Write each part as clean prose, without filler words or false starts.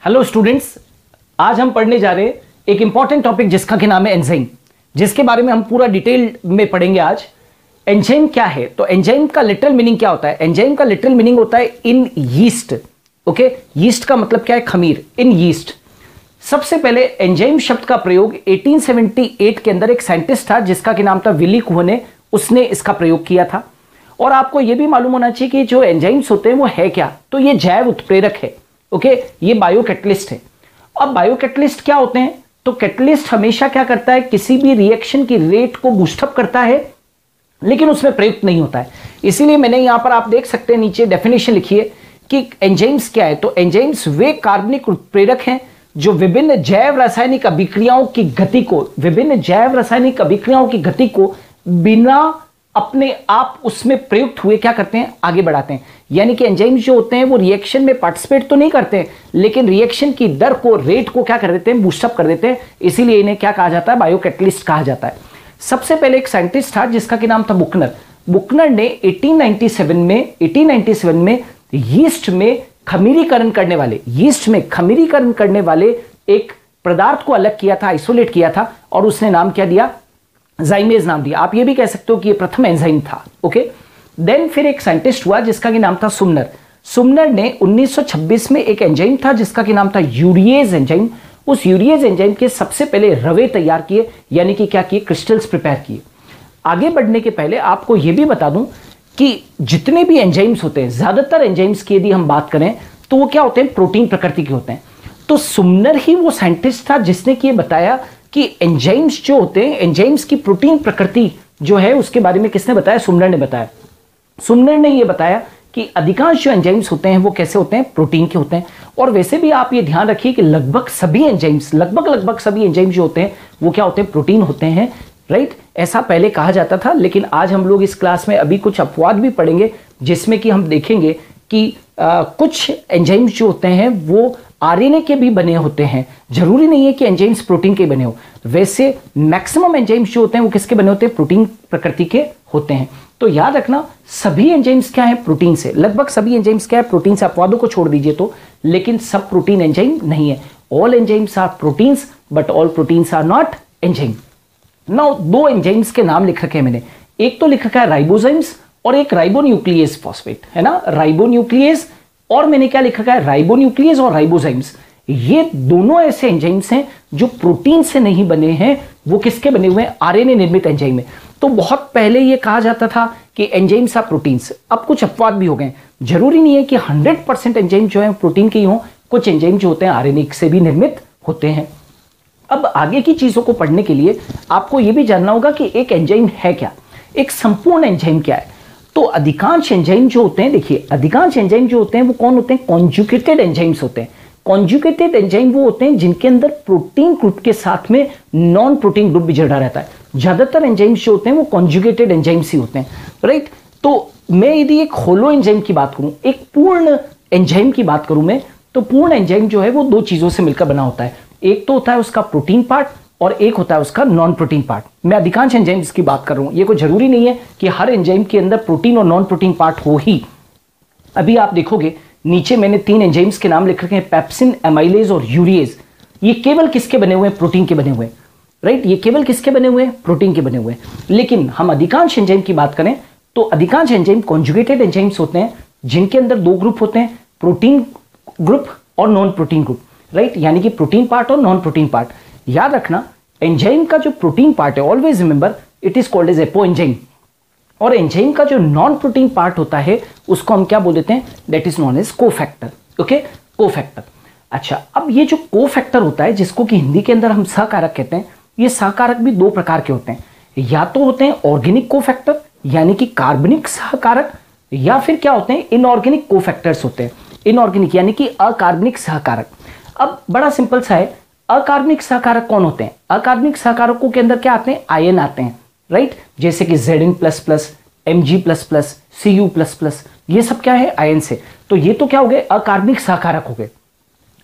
Hello students, आज हम पढ़ने जा रहे हैं एक इंपॉर्टेंट टॉपिक जिसका कि नाम है एंजाइम, जिसके बारे में हम पूरा डिटेल में पढ़ेंगे आज। एंजाइम क्या है? तो एंजाइम का लिटरल मीनिंग क्या होता है? एंजाइम का लिटरल मीनिंग होता है इन यीस्ट। ओके, यीस्ट का मतलब क्या है? खमीर, इन यीस्ट। सबसे पहले एंजाइम शब्द का प्रयोग 1878 के अंदर एक साइंटिस्ट था जिसका कि नाम था विली कुह ने, उसने इसका प्रयोग किया था। और आपको यह भी मालूम होना चाहिए कि जो एंजाइम्स होते हैं वो है क्या, तो ये जैव उत्प्रेरक है। ओके, ये बायो कैटलिस्ट है। अब बायो कैटलिस्ट क्या होते हैं? तो कैटलिस्ट हमेशा क्या करता है, किसी भी रिएक्शन की रेट को बूस्टअप करता है लेकिन उसमें प्रयुक्त नहीं होता है। इसीलिए मैंने यहां पर आप देख सकते हैं नीचे डेफिनेशन लिखी है कि एंजाइम्स क्या है। तो एंजाइम्स वे कार्बनिक उत्प्रेरक हैं जो विभिन्न जैव रासायनिक अभिक्रियाओं की गति को बिना अपने आप उसमें प्रयुक्त हुए क्या करते हैं, आगे बढ़ाते हैं। यानी कि एंजाइम्स जो होते हैं वो रिएक्शन में पार्टिसिपेट तो नहीं करते हैं लेकिन रिएक्शन की दर को, रेट को क्या कर देते हैं, बूस्टअप कर देते हैं। इसीलिए इन्हें क्या कहा जाता है, बायो कैटलिस्ट कहा जाता है। सबसे पहले एक साइंटिस्ट था जिसका कि नाम था बुकनर। बुकनर ने 1897 में यीस्ट में खमीरीकरण करने वाले एक पदार्थ को अलग किया था, आइसोलेट किया था, और उसने नाम क्या दिया, जाइमेज नाम दिया। आप ये भी कह सकते हो कि ये प्रथम एंजाइम था। ओके, देन फिर एक साइंटिस्ट हुआ जिसका कि नाम था सुमनर। सुमनर ने 1926 में एक एंजाइम था जिसका कि नाम था यूरिएज एंजाइम। उस यूरिएज एंजाइम के सबसे पहले रवे तैयार किए, यानी कि क्या किए, क्रिस्टल्स प्रिपेयर किए। आगे बढ़ने के पहले आपको यह भी बता दूं कि जितने भी एंजाइम्स होते हैं, ज्यादातर एंजाइम्स की यदि हम बात करें तो वो क्या होते हैं, प्रोटीन प्रकृति के होते हैं। तो सुमनर ही वो साइंटिस्ट था जिसने कि बताया कि एंजाइम्स जो होते हैं, एंजाइम्स की प्रोटीन प्रकृति जो है उसके बारे में किसने बताया? सुमनर ने बताया। सुमनर ने यह बताया कि अधिकांश जो एंजाइम्स होते हैं वो कैसे होते हैं, प्रोटीन के होते हैं। और वैसे भी आप ये ध्यान रखिए कि लगभग सभी एंजाइम्स जो होते हैं वो क्या होते हैं, प्रोटीन होते हैं। राइट, ऐसा पहले कहा जाता था, लेकिन आज हम लोग इस क्लास में अभी कुछ अपवाद भी पढ़ेंगे जिसमें कि हम देखेंगे कि कुछ एंजाइम्स जो होते हैं वो आरएनए के भी बने होते हैं। जरूरी नहीं है कि एंजाइम्स प्रोटीन के बने हो। वैसे मैक्सिमम एंजाइम्स जो होते हैं वो किसके बने होते हैं, प्रोटीन प्रकृति के होते हैं। तो याद रखना, सभी एंजाइम्स क्या है, प्रोटीन से। लगभग सभी एंजाइम्स क्या है, प्रोटीन से। अपवादों को छोड़ दीजिए तो, लेकिन सब प्रोटीन एंजाइम नहीं है। All enzymes are proteins but all proteins are not enzyme. Now दो एंजाइम्स के नाम लिख रखे हैं मैंने, एक तो लिख रखा है राइबोजाइम्स और एक राइबोन्यूक्लियेज फॉस्फेट, है ना, राइबोन्यूक्लियेज। और मैंने क्या लिख रखा है, राइबोन्यूक्लियेज और राइबोजाइम्स। ये दोनों ऐसे एंजाइम्स हैं जो प्रोटीन से नहीं बने हैं, वो किसके बने हुए हैं, आरएनए निर्मित एंजाइम है। तो बहुत पहले ये कहा जाता था कि एंजाइम्स आर प्रोटीन्स। अब कुछ अपवाद भी हो गए। जरूरी नहीं है कि 100% एंजाइम जो है प्रोटीन के ही हो, कुछ एंजाइम जो होते हैं आरएनए से भी निर्मित होते हैं। अब आगे की चीजों को पढ़ने के लिए आपको यह भी जानना होगा कि एक एंजाइम है क्या, एक संपूर्ण एंजाइम क्या है। तो अधिकांश एंजाइम जो होते हैं, देखिए अधिकांश एंजाइम जो होते हैं वो कौन होते हैं, कॉन्जुगेटेड एंजाइम्स होते हैं। कॉन्जुगेटेड एंजाइम वो होते हैं जिनके अंदर प्रोटीन ग्रुप के साथ में नॉन प्रोटीन ग्रुप भी जुड़ा रहता है। ज्यादातर एंजाइम्स जो होते हैं वो कॉन्जुगेटेड एंजाइम्स ही होते हैं। राइट, तो मैं यदि एक होलो एंजाइम की बात करूं, एक पूर्ण एंजाइम की बात करूं मैं, तो पूर्ण एंजाइम जो है वो दो चीजों से मिलकर बना होता है। एक तो होता है उसका प्रोटीन पार्ट और एक होता है उसका नॉन प्रोटीन पार्ट। मैं अधिकांश एंजाइम्स की बात कर रहा हूं, ये कोई जरूरी नहीं है कि हर एंजाइम के अंदर प्रोटीन और नॉन प्रोटीन पार्ट हो ही। अभी आप देखोगे नीचे मैंने 3 एंजाइम्स के नाम लिख रखे हैं, पेप्सिन, एमाइलेज और यूरिएज। ये केवल किसके बने हुए हैं, प्रोटीन के बने हुए हैं। राइट, ये केवल किसके बने हुए हैं, प्रोटीन के बने हुए हैं। लेकिन हम अधिकांश एंजाइम की बात करें तो अधिकांश एंजाइम कॉन्जुगेटेड एंजाइम्स होते हैं जिनके अंदर 2 ग्रुप होते हैं, प्रोटीन ग्रुप और नॉन प्रोटीन ग्रुप। राइट, यानी कि प्रोटीन पार्ट और नॉन प्रोटीन पार्ट। याद रखना, एंजाइम का जो प्रोटीन पार्ट है, always remember it is called as apo enzyme, और एंजाइम का जो नॉन प्रोटीन पार्ट होता है उसको हम क्या बोल देते हैं, that is non as cofactor. Okay, cofactor. अच्छा, अब ये जो कोफैक्टर होता है जिसको कि हिंदी के अंदर हम सहकारक कहते हैं, ये सहकारक भी 2 प्रकार के होते हैं। या तो होते हैं ऑर्गेनिक कोफैक्टर यानी कि कार्बनिक सहकारक, या फिर क्या होते हैं, इनऑर्गेनिक कोफैक्टर्स होते हैं। इनऑर्गेनिक यानी कि अकार्बनिक सहकारक। अब बड़ा सिंपल सा है, अकार्बनिक सहकारक कौन होते हैं? अकार्बनिक सहकारकों के अंदर क्या आते हैं, आयन आते हैं। राइट, जैसे कि Zn++, Mg++, Cu++, ये सब क्या है, आयन से। तो ये तो क्या हो गए, अकार्बनिक सहकारक हो गए।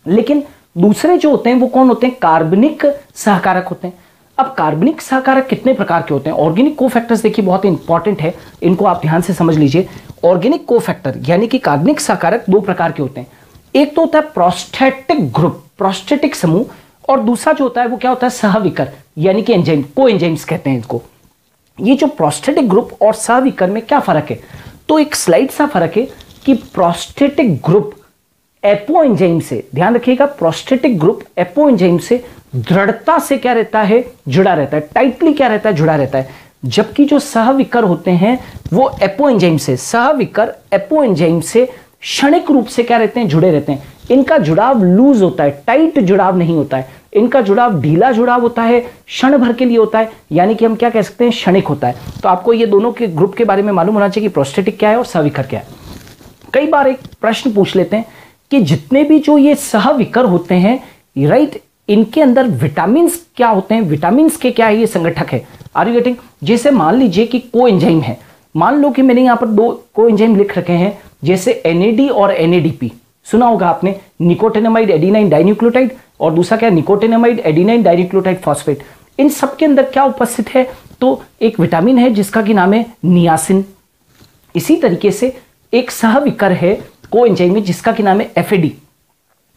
लेकिन दूसरे जो होते हैं वो कौन होते हैं, कार्बनिक सहकारक होते हैं। अब कार्बनिक सहकारक कितने प्रकार के होते हैं? ऑर्गेनिक कोफैक्टर्स देखिए बहुत इंपॉर्टेंट है, इनको आप ध्यान से समझ लीजिए। ऑर्गेनिक कोफैक्टर यानी कि कार्बनिक सहकारक 2 प्रकार के होते हैं। एक तो होता है प्रोस्टेटिक ग्रुप, प्रोस्टेटिक समूह, और दूसरा जो होता है वो क्या होता है, सहविकर, यानी कि एंजाइम, को एंजाइम्स कहते हैं इसको। ये जो प्रोस्टेटिक ग्रुप और सहविकर में क्या फर्क है, तो एक स्लाइड सा फर्क है कि प्रोस्टेटिक ग्रुप एपो एंजाइम से, ध्यान रखिएगा, प्रोस्टेटिक ग्रुप एपो एंजाइम से दृढ़ता से क्या रहता है, जुड़ा रहता है, टाइटली क्या रहता है, जुड़ा रहता है। जबकि जो सहविकर होते हैं वो एपो एंजाइम से, सहविकर एपो एंजाइम से क्षणिक रूप से क्या रहते हैं, जुड़े रहते हैं। इनका जुड़ाव लूज होता है, टाइट जुड़ाव नहीं होता है, इनका जुड़ाव ढीला जुड़ाव होता है, क्षण भर के लिए होता है, यानी कि हम क्या कह सकते हैं, क्षणिक होता है। तो आपको ये दोनों के ग्रुप के बारे में मालूम होना चाहिए कि प्रोस्टेटिक क्या है और सहविकर क्या है। कई बार एक प्रश्न पूछ लेते हैं कि जितने भी जो ये सहविकर होते हैं, राइट, इनके अंदर विटामिन क्या होते हैं, विटामिन के क्या है, ये संगठक है। Are you getting? जैसे मान लीजिए कि को एंजाइम है, मान लो कि मैंने यहां पर दो को एंजाइम लिख रखे हैं, जैसे NAD और NADP, सुना होगा आपने, निकोटिनामाइड एडिनाइन डाइन्यूक्लियोटाइड, और दूसरा क्या, निकोटिनामाइड एडिनाइन डाइन्यूक्लियोटाइड फॉस्फेट। इन सब के अंदर क्या उपस्थित है, तो एक विटामिन है जिसका कि नाम है नियासिन। इसी तरीके से एक सहविकर है को एंजाइम में जिसका कि नाम है FAD।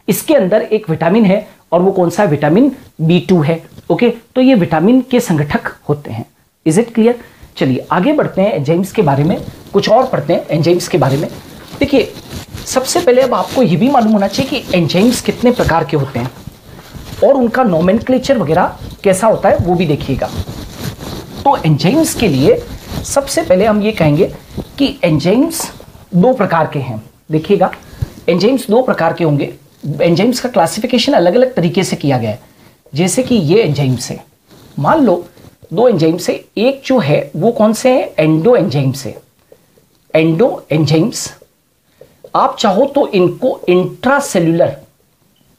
इसके अंदर एक विटामिन है और वो कौन सा, विटामिन B2 है। ओके, तो ये विटामिन के संगठक होते हैं। Is it clear? चलिए आगे बढ़ते हैं, एंजाइम्स के बारे में कुछ और पढ़ते हैं। एंजाइम्स के बारे में देखिए, सबसे पहले अब आपको ये भी मालूम होना चाहिए कि एंजाइम्स कितने प्रकार के होते हैं और उनका नोमेनक्लेचर वगैरह कैसा होता है वो भी देखिएगा। तो एंजाइम्स के लिए सबसे पहले हम ये कहेंगे कि एंजाइम्स दो प्रकार के हैं। देखिएगा, एंजाइम्स दो प्रकार के होंगे। एंजाइम्स का क्लासिफिकेशन अलग अलग तरीके से किया गया है। जैसे कि ये एंजाइम्स है, मान लो दो एंजाइम्स है, एक जो है वो कौन से है, एंडो एंजाइम्स है। एंडो एंजाइम्स, आप चाहो तो इनको इंट्रासेल्युलर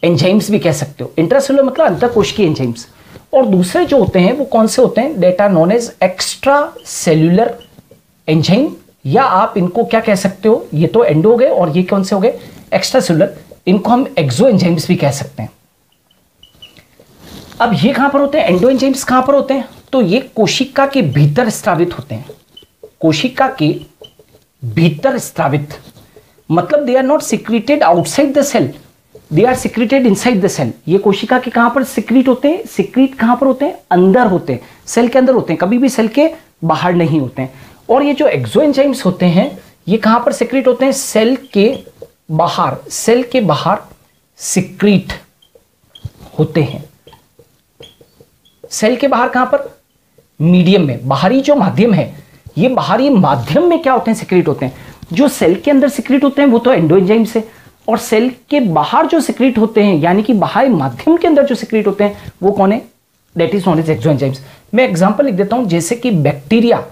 एंजाइम्स भी कह सकते हो। इंट्रासेल्युलर मतलब अंतःकोशिकीय एंजाइम्स। और दूसरे जो होते हैं वो कौन से होते हैं, डेटा known as extracellular enzyme, या आप इनको क्या कह सकते हो, ये तो एंडो हो गए और ये कौन से हो गए, एक्स्ट्रा सेल्युलर, इनको हम एक्सो एंजाइम्स भी कह सकते हैं। अब ये कहां पर होते हैं, एंडो एंजाइम्स कहां पर होते हैं, तो ये कोशिका के भीतर स्रावित होते हैं। कोशिका के भीतर स्रावित मतलब they are not secreted outside the cell, they are secreted inside the cell. ये कोशिका के कहां पर सिक्रीट होते हैं, सिक्रीट कहां पर होते हैं, अंदर होते हैं, सेल के अंदर होते हैं, कभी भी सेल के बाहर नहीं होते हैं। और ये जो एक्सो एंजाइम्स होते हैं ये कहां पर सिक्रीट होते हैं, सेल के बाहर, सेल के बाहर सिक्रीट होते हैं। सेल के बाहर कहां पर, मीडियम में, बाहरी जो माध्यम है, ये बाहरी माध्यम में क्या होते हैं, सिक्रीट होते हैं। जो सेल के अंदर सिक्रीट होते हैं वो तो एंडो एंजाइम्स है, और सेल के बाहर जो सिक्रीट होते हैं यानी कि बाहरी माध्यम के अंदर जो सिक्रीट होते हैं वो कौन है, that is known as exo enzymes. मैं एग्जांपल लिख देता हूं, जैसे कि बैक्टीरिया,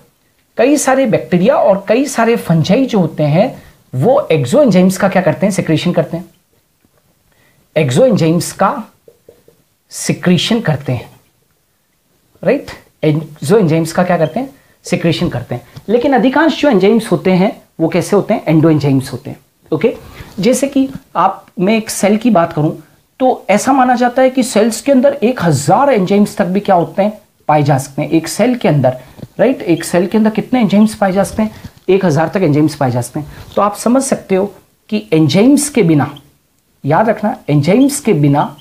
कई सारे बैक्टीरिया और कई सारे फंजाई जो होते हैं वो एक्सो एंजाइम्स का क्या करते हैं, सिक्रीशन करते हैं, एक्सो एंजाइम्स का सिक्रीशन करते हैं, राइट। एक्सो एंजाइम्स का क्या करते हैं, सिक्रीशन करते हैं। लेकिन अधिकांश जो एंजाइम्स होते हैं वो कैसे होते हैं, एंडो एंजाइम्स होते हैं। ओके, जैसे कि आप, मैं एक सेल की बात करूं तो ऐसा माना जाता है कि सेल्स के अंदर 1000 एंजाइम्स तक भी क्या होते हैं, पाए जा सकते हैं एक सेल के अंदर, राइट। एक सेल के अंदर कितने एंजाइम्स पाए जा सकते हैं, 1000 तक एंजाइम्स पाए जा सकते हैं। तो आप समझ सकते हो कि एंजाइम्स के बिना, याद रखना, एंजाइम्स के बिना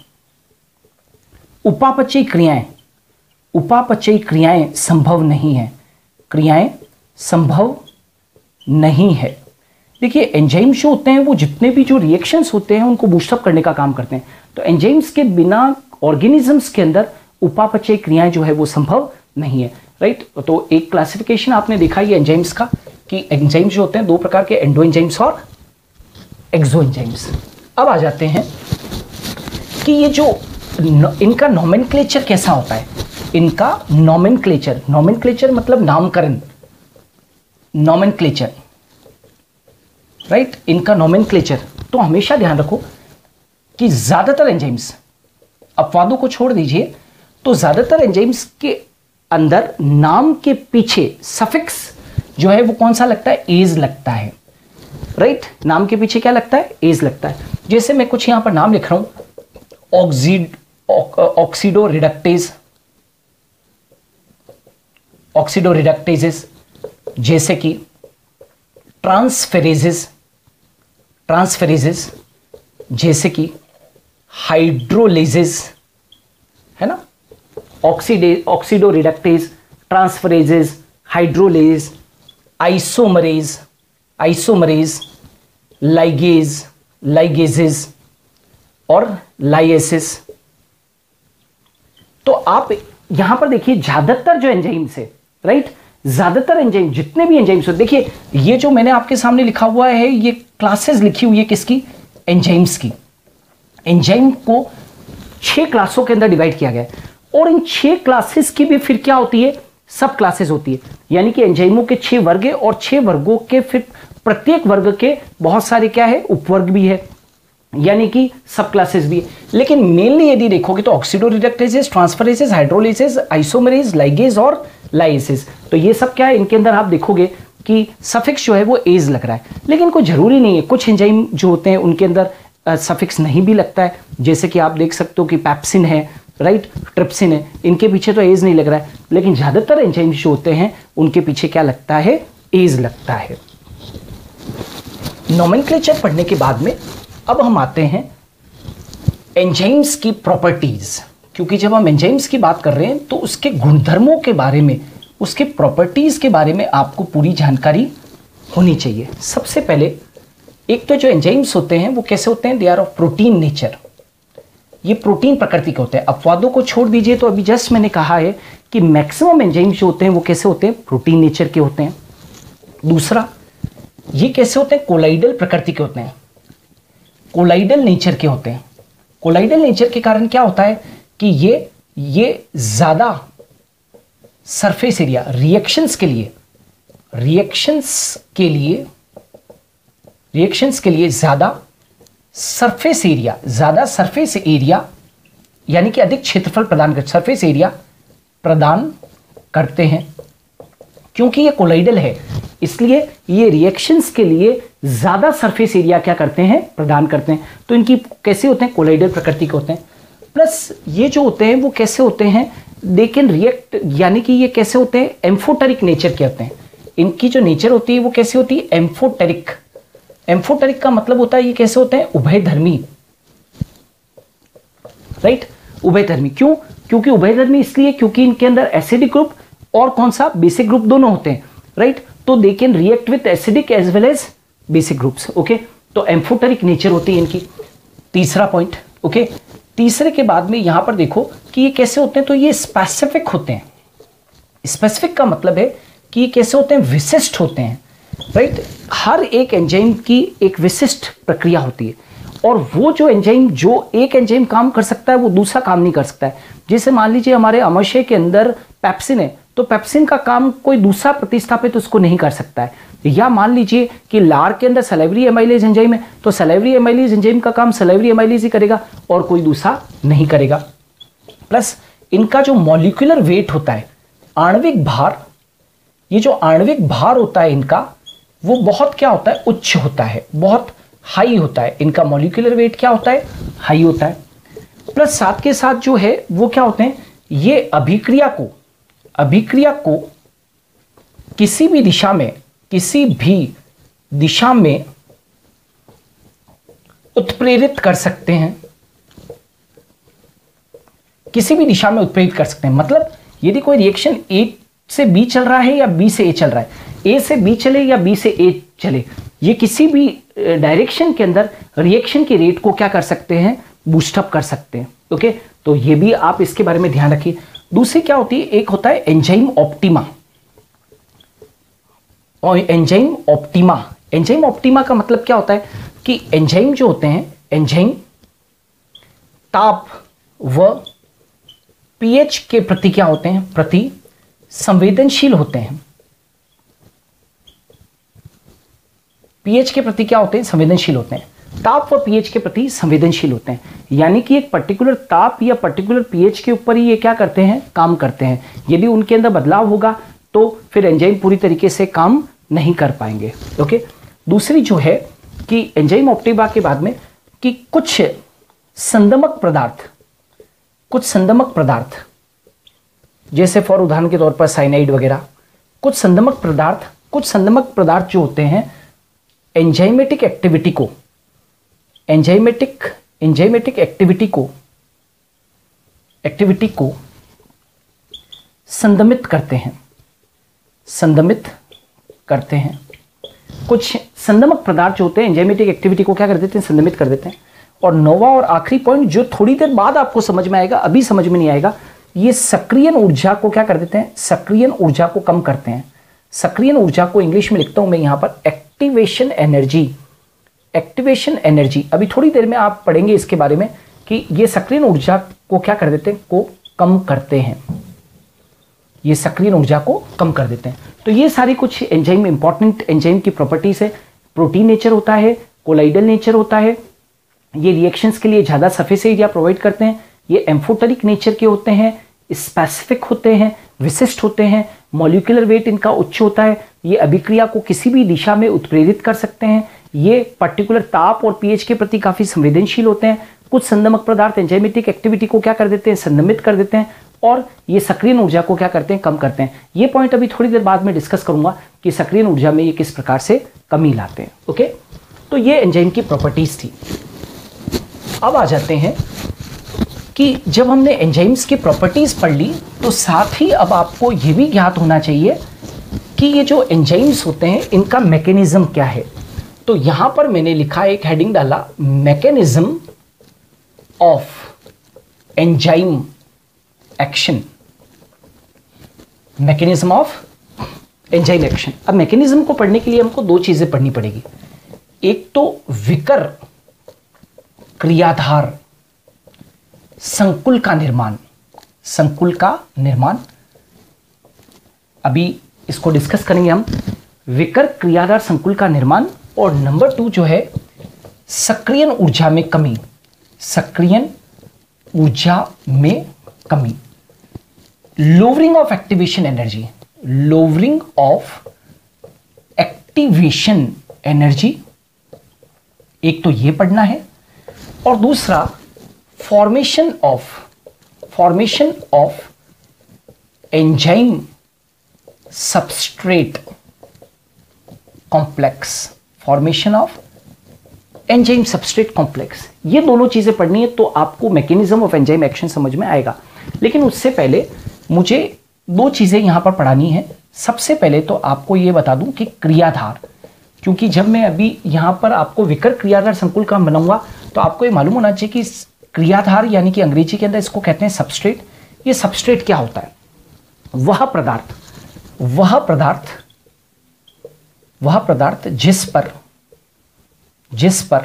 उपापचयी क्रियाएं, उपापचयी क्रियाएं संभव नहीं है, क्रियाएं संभव नहीं है। देखिए, एंजाइम जो होते हैं वो जितने भी जो रिएक्शंस होते हैं उनको बूस्टअप करने का काम करते हैं। तो एंजाइम्स के बिना ऑर्गेनिजम्स के अंदर उपापचयी क्रियाएं जो है वो संभव नहीं है, राइट। तो एक क्लासिफिकेशन आपने देखा ये एंजाइम्स का कि एंजाइम्स जो होते हैं दो प्रकार के, एंडो एंजाइम्स और एक्सो एंजाइम्स। अब आ जाते हैं कि ये जो इनका नोमेनक्लेचर कैसा होता है, इनका नोमेनक्लेचर, नोमेनक्लेचर मतलब नामकरण, नोमेनक्लेचर, राइट। इनका नोमेनक्लेचर, तो हमेशा ध्यान रखो कि ज्यादातर एंजाइम्स, अपवादों को छोड़ दीजिए, तो ज्यादातर एंजाइम्स के अंदर नाम के पीछे सफिक्स जो है वो कौन सा लगता है, एज लगता है, राइट। नाम के पीछे क्या लगता है, एज लगता है। जैसे मैं कुछ यहां पर नाम लिख रहा हूं, ऑक्सीडो रिडक्टेज, ऑक्सीडो रिडक्टेजेस, जैसे कि ट्रांसफेरेजेस, ट्रांसफेरेजेस, जैसे कि हाइड्रोलेजेस, है ना, oxido reductase, transferases, hydrolase, isomerase, ligases और लाइएसिस। तो आप यहां पर देखिए ज्यादातर जो एंजाइम्स है, राइट, ज्यादातर एंजाइम, जितने भी एंजाइम्स हो, देखिए ये जो मैंने आपके सामने लिखा हुआ है, ये क्लासेस लिखी हुई है किसकी, एंजाइम्स की। एंजाइम को 6 क्लासों के अंदर डिवाइड किया गया है और इन 6 क्लासेस की भी फिर क्या होती है, सब क्लासेस होती है। यानी कि एंजाइमों के 6 वर्ग है और 6 वर्गों के फिर प्रत्येक वर्ग के बहुत सारे क्या है, उपवर्ग भी है, यानी कि सब क्लासेस भी है। लेकिन मेनली यदि देखोगे तो ऑक्सीडो रिडक्टेजेस, ट्रांसफरेजेस, हाइड्रोलिसेस, आइसोमरेज, लाइगेज और लाइएसिस, तो ये सब क्या है, इनके अंदर आप देखोगे कि सफिक्स जो है वो एज लग रहा है। लेकिन कोई जरूरी नहीं है, कुछ एंजाइम जो होते हैं उनके अंदर सफिक्स नहीं भी लगता है, जैसे कि आप देख सकते हो कि पैप्सिन है, राइट, ट्रिप्सिन है, इनके पीछे तो एज नहीं लग रहा है। लेकिन ज्यादातर एंजाइम जो होते हैं उनके पीछे क्या लगता है, एज लगता है। नोमेनक्लेचर पढ़ने के बाद में अब हम आते हैं एंजाइम्स की प्रॉपर्टीज, क्योंकि जब हम एंजाइम्स की बात कर रहे हैं तो उसके गुणधर्मों के बारे में, उसके प्रॉपर्टीज के बारे में आपको पूरी जानकारी होनी चाहिए। सबसे पहले एक तो जो एंजाइम्स होते हैं वो कैसे होते हैं, they are of protein nature, ये प्रोटीन प्रकृति के होते हैं। अपवादों को छोड़ दीजिए, तो अभी जस्ट मैंने कहा है कि मैक्सिमम एंजाइम्स जो होते हैं वो कैसे होते हैं, प्रोटीन नेचर के होते हैं। दूसरा, ये कैसे होते हैं, कोलाइडल प्रकृति के होते हैं, कोलाइडल नेचर के होते हैं। कोलाइडल नेचर के कारण क्या होता है कि ये ज्यादा सरफेस एरिया, रिएक्शंस के लिए ज्यादा सरफेस एरिया यानी कि अधिक क्षेत्रफल सरफेस एरिया प्रदान करते हैं। क्योंकि ये कोलाइडल है इसलिए ये रिएक्शंस के लिए ज्यादा सरफेस एरिया क्या करते हैं, प्रदान करते हैं। तो इनकी कैसे होते हैं, कोलाइडल प्रकृति के होते हैं। प्लस ये जो होते हैं वो कैसे होते हैं, दे कैन रिएक्ट, यानी कि ये कैसे होते हैं, एम्फोटेरिक नेचर के होते हैं। इनकी जो नेचर होती है वो कैसे होती है, एम्फोटेरिक। एम्फोटेरिक का मतलब होता है ये कैसे होते हैं, उभयधर्मी, राइट, उभयधर्मी। क्यों, क्योंकि उभयधर्मी इसलिए क्योंकि इनके अंदर एसिडिक ग्रुप और कौन सा, बेसिक ग्रुप दोनों होते हैं, राइट। तो they can react with acidic as well as basic groups, okay. तो एम्फोटेरिक नेचर होती है इनकी। तीसरा पॉइंट, ओके। तीसरे के बाद में यहां पर देखो कि ये कैसे होते हैं, तो ये स्पेसिफिक होते हैं। स्पेसिफिक का मतलब है कि ये कैसे होते हैं, विशिष्ट होते हैं, राइट। हर एक एंजाइम की एक विशिष्ट प्रक्रिया होती है और वो जो एक एंजाइम काम कर सकता है वो दूसरा काम नहीं कर सकता है। जैसे मान लीजिए हमारे आमाशय के अंदर पेप्सिन है, तो पेप्सिन का काम कोई दूसरा प्रतिस्थापित उसको नहीं कर सकता है। या मान लीजिए कि लार के अंदर सलाइवरी एमाइलेज एंजाइम है, तो सलाइवरी एमाइलेज एंजाइम का काम सलाइवरी एमाइलेज ही करेगा और कोई दूसरा नहीं करेगा। प्लस इनका जो मॉलिक्यूलर वेट होता है, आणविक भार, ये जो आणविक भार होता है इनका, वो बहुत क्या होता है, उच्च होता है, बहुत हाई होता है। इनका मॉलिक्यूलर वेट क्या होता है, हाई होता है। प्लस साथ के साथ जो है वो क्या होते हैं, ये अभिक्रिया को किसी भी दिशा में उत्प्रेरित कर सकते हैं, मतलब यदि कोई रिएक्शन ए से बी चल रहा है या बी से ए चल रहा है, ए से बी चले या बी से ए चले, ये किसी भी डायरेक्शन के अंदर रिएक्शन की रेट को क्या कर सकते हैं, बूस्टअप कर सकते हैं, ओके। तो ये भी आप इसके बारे में ध्यान रखिए। दूसरी क्या होती है, एक होता है एंजाइम ऑप्टिमा। और एंजाइम ऑप्टिमा का मतलब क्या होता है कि एंजाइम जो होते हैं, एंजाइम ताप व पीएच के प्रति क्या होते हैं, प्रति संवेदनशील होते हैं। पीएच के प्रति क्या होते हैं, संवेदनशील होते हैं। ताप व पीएच के प्रति संवेदनशील होते हैं, यानी कि एक पर्टिकुलर ताप या पर्टिकुलर पीएच के ऊपर ही ये क्या करते हैं, काम करते हैं। यदि उनके अंदर बदलाव होगा तो फिर एंजाइम पूरी तरीके से काम नहीं कर पाएंगे, ओके। दूसरी जो है कि एंजाइम ऑप्टिमा के बाद में कि कुछ संदमक पदार्थ जैसे फॉर उदाहरण के तौर पर साइनाइड वगैरह, कुछ संदमक पदार्थ जो होते हैं एंजाइमेटिक एंजाइमेटिक एक्टिविटी को संदमित करते हैं। कुछ संदमक पदार्थ जो होते हैं एंजाइमेटिक एक्टिविटी को क्या कर देते हैं, संदमित कर देते हैं। और नौवां और आखिरी पॉइंट जो थोड़ी देर बाद आपको समझ में आएगा, अभी समझ में नहीं आएगा, ये सक्रियण ऊर्जा को क्या कर देते हैं, सक्रियण ऊर्जा को कम करते हैं। सक्रियण ऊर्जा को इंग्लिश में लिखता हूं मैं यहां पर एक्टिवेशन एनर्जी। अभी थोड़ी देर में आप पढ़ेंगे इसके बारे में कि ये सक्रियण ऊर्जा को क्या कर देते हैं, को कम करते हैं। ये सक्रियण ऊर्जा को कम कर देते हैं। तो ये सारी कुछ एंजाइम, इंपॉर्टेंट एंजाइम की प्रॉपर्टीज है। प्रोटीन नेचर होता है, कोलाइडल नेचर होता है, ये रिएक्शंस के लिए ज़्यादा सरफेस एरिया प्रोवाइड करते हैं, ये एम्फोटेरिक नेचर के होते हैं, स्पेसिफिक होते हैं, विशिष्ट होते हैं, मॉलिक्यूलर वेट इनका उच्च होता है, ये अभिक्रिया को किसी भी दिशा में उत्प्रेरित कर सकते हैं, ये पर्टिकुलर ताप और पीएच के प्रति काफ़ी संवेदनशील होते हैं। कुछ संदमक पदार्थ एंजाइमेटिक एक्टिविटी को क्या कर देते हैं, संदमित कर देते हैं, और ये सक्रियण ऊर्जा को क्या करते हैं, कम करते हैं। ये पॉइंट अभी थोड़ी देर बाद में डिस्कस करूंगा कि सक्रियण ऊर्जा में ये किस प्रकार से कमी लाते हैं। ओके, तो ये एंजाइम की प्रॉपर्टीज थी। अब आ जाते हैं कि जब हमने एंजाइम्स की प्रॉपर्टीज पढ़ ली तो साथ ही अब आपको ये भी ज्ञात होना चाहिए कि ये जो एंजाइम्स होते हैं इनका मैकेनिज्म क्या है। तो यहां पर मैंने लिखा, एक हेडिंग डाला, mechanism of enzyme action. Mechanism of enzyme action. अब मैकेनिज्म को पढ़ने के लिए हमको दो चीजें पढ़नी पड़ेगी। एक तो विकर क्रियाधार संकुल का निर्माण, अभी इसको डिस्कस करेंगे हम, विकर क्रियाधार संकुल का निर्माण। और नंबर 2 जो है सक्रियण ऊर्जा में कमी, लोवरिंग ऑफ एक्टिवेशन एनर्जी, एक तो ये पढ़ना है, और दूसरा formation of enzyme substrate complex, ये दोनों चीजें पढ़नी है तो आपको मैकेनिज्म ऑफ एंजाइम एक्शन समझ में आएगा। लेकिन उससे पहले मुझे दो चीजें यहां पर पढ़ानी है। सबसे पहले तो आपको यह बता दूं कि क्रियाधार, क्योंकि जब मैं अभी यहां पर आपको विकर क्रियाधार संकुल का बनाऊंगा तो आपको ये मालूम होना चाहिए कि क्रियाधार यानी कि अंग्रेजी के अंदर इसको कहते हैं सबस्ट्रेट। ये सबस्ट्रेट क्या होता है? वह पदार्थ जिस पर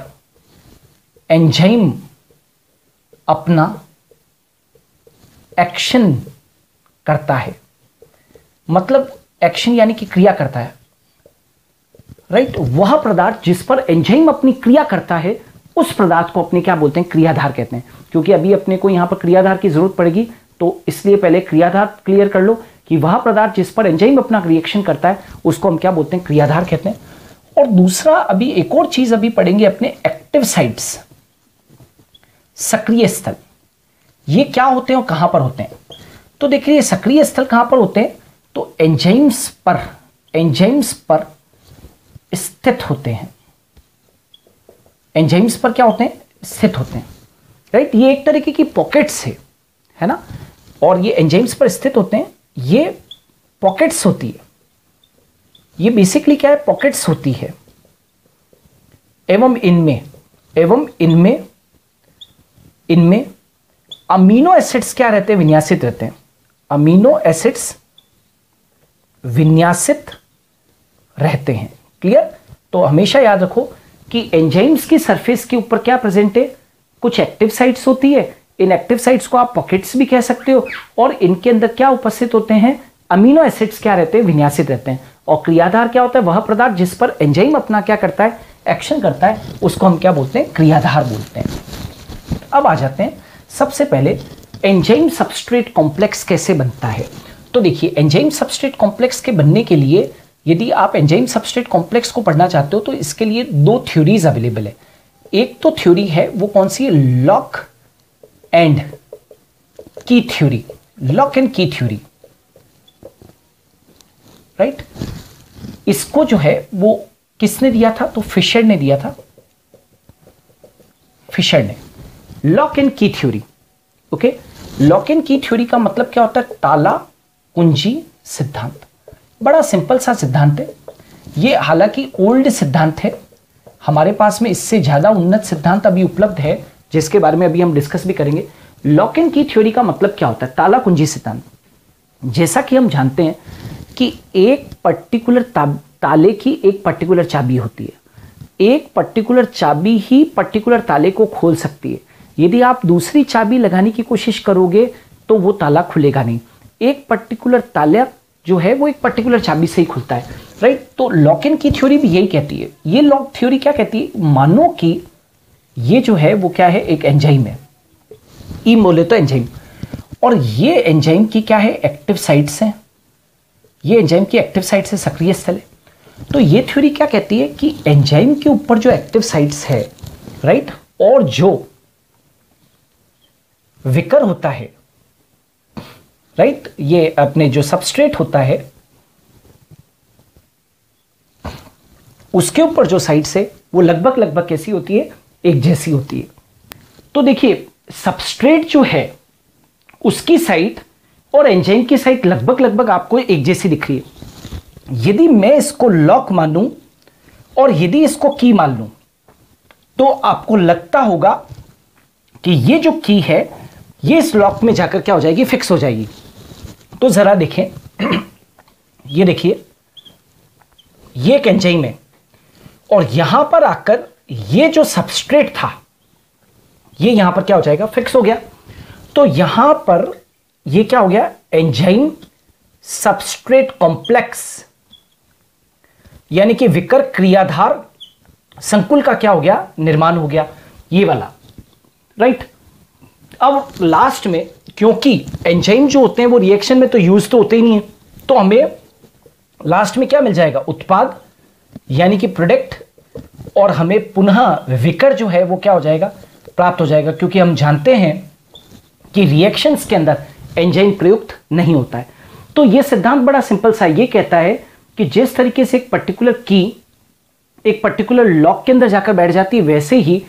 एंजाइम अपना एक्शन करता है, मतलब एक्शन यानी कि क्रिया करता है, राइट। वह पदार्थ जिस पर एंजाइम अपनी क्रिया करता है उस पदार्थ को अपने क्या बोलते हैं, क्रियाधार कहते हैं। क्योंकि अभी अपने को यहां पर क्रियाधार की जरूरत पड़ेगी, तो इसलिए पहले क्रियाधार क्लियर कर लो कि वह पदार्थ जिस पर एंजाइम अपना रिएक्शन करता है उसको हम क्या बोलते हैं, क्रियाधार कहते हैं। और दूसरा, अभी एक और चीज अभी पढ़ेंगे अपने, एक्टिव साइट्स, सक्रिय स्थल। ये क्या होते हैं और कहां पर होते हैं? तो देखिए सक्रिय स्थल कहां पर होते हैं, तो एंजाइम्स पर स्थित होते हैं। एंजाइम्स पर क्या होते हैं, स्थित होते हैं, राइट। ये एक तरीके की पॉकेट्स है ना, और ये एंजाइम्स पर स्थित होते हैं। ये पॉकेट्स होती है, ये बेसिकली क्या है, पॉकेट्स होती है। एवं इनमें अमीनो एसिड्स क्या रहते हैं, विन्यासित रहते हैं। अमीनो एसिड्स विन्यासित रहते हैं, क्लियर। तो हमेशा याद रखो कि एंजाइम्स की सरफेस के ऊपर क्या प्रेजेंट है, कुछ एक्टिव साइट्स होती है। इन एक्टिव साइट्स को आप पॉकेट्स भी कह सकते हो, और इनके अंदर क्या उपस्थित होते हैं, अमीनो एसिड्स क्या रहते हैं, विन्यासित रहते हैं। और क्रियाधार क्या होता है, वह पदार्थ जिस पर एंजाइम अपना क्या करता है, एक्शन करता है, उसको हम क्या बोलते हैं, क्रियाधार बोलते हैं। अब आ जाते हैं, सबसे पहले एंजाइम सबस्ट्रेट कॉम्प्लेक्स कैसे बनता है। तो देखिए एंजाइम सबस्ट्रेट कॉम्प्लेक्स के बनने के लिए, यदि आप एंजाइम सबस्ट्रेट कॉम्प्लेक्स को पढ़ना चाहते हो तो इसके लिए दो थ्योरीज अवेलेबल है। एक तो थ्योरी है, वो कौन सी है, लॉक एंड की थ्योरी, राइट। इसको जो है वो किसने दिया था, तो फिशर ने दिया था। फिशर ने, लॉक एंड की थ्योरी। ओके, लॉक एंड की थ्योरी का मतलब क्या होता है? ताला कुंजी सिद्धांत। बड़ा सिंपल सा सिद्धांत है ये, हालांकि ओल्ड सिद्धांत है, हमारे पास में इससे ज्यादा उन्नत सिद्धांत अभी उपलब्ध है जिसके बारे में अभी हम डिस्कस भी करेंगे। लॉक एंड की थ्योरी का मतलब क्या होता है? ताला कुंजी सिद्धांत। जैसा कि हम जानते हैं कि एक पर्टिकुलर ताले की एक पर्टिकुलर चाबी होती है, एक पर्टिकुलर चाबी ही पर्टिकुलर ताले को खोल सकती है। यदि आप दूसरी चाबी लगाने की कोशिश करोगे तो वो ताला खुलेगा नहीं। एक पर्टिकुलर ताला जो है वो एक पर्टिकुलर चाबी से ही खुलता है, राइट? तो लॉक एंड की थ्योरी भी यही कहती है। ये लॉक थ्योरी क्या कहती है? मानो कि ये जो है वो क्या है? एक एंजाइम है, ई बोले तो एंजाइम, और ये एंजाइम की क्या है? एक्टिव साइट्स हैं। ये एंजाइम की एक्टिव साइट्स है, सक्रिय स्थल है। तो ये थ्योरी क्या कहती है कि एंजाइम के ऊपर जो एक्टिव साइट्स है, राइट, और जो विकर होता है, राइट, ये अपने जो सबस्ट्रेट होता है उसके ऊपर जो साइट्स है वो लगभग लगभग कैसी होती है? एक जैसी होती है। तो देखिए, सबस्ट्रेट जो है उसकी साइट और एंजाइम की साइट लगभग लगभग आपको एक जैसी दिख रही है। यदि मैं इसको लॉक मानूं और यदि इसको की मान लूं तो आपको लगता होगा कि ये जो की है ये इस लॉक में जाकर क्या हो जाएगी? फिक्स हो जाएगी। तो जरा देखें, ये देखिए, ये एक एंजाइम है और यहां पर आकर ये जो सबस्ट्रेट था ये यहां पर क्या हो जाएगा? फिक्स हो गया। तो यहां पर ये क्या हो गया? एंजाइम सबस्ट्रेट कॉम्प्लेक्स, यानी कि विकर क्रियाधार संकुल का क्या हो गया? निर्माण हो गया, ये वाला, राइट। अब लास्ट में, क्योंकि एंजाइम जो होते हैं वो रिएक्शन में तो यूज तो होते ही नहीं है, तो हमें लास्ट में क्या मिल जाएगा? उत्पाद, यानी कि प्रोडक्ट, और हमें पुनः विकर जो है वो क्या हो जाएगा? प्राप्त हो जाएगा, क्योंकि हम जानते हैं कि रिएक्शंस के अंदर एंजाइम प्रयुक्त नहीं होता है। तो यह सिद्धांत बड़ा सिंपल सा ये कहता है कि जिस तरीके से एक पर्टिकुलर की एक पर्टिकुलर लॉक के अंदर जाकर बैठ जाती है, वैसे ही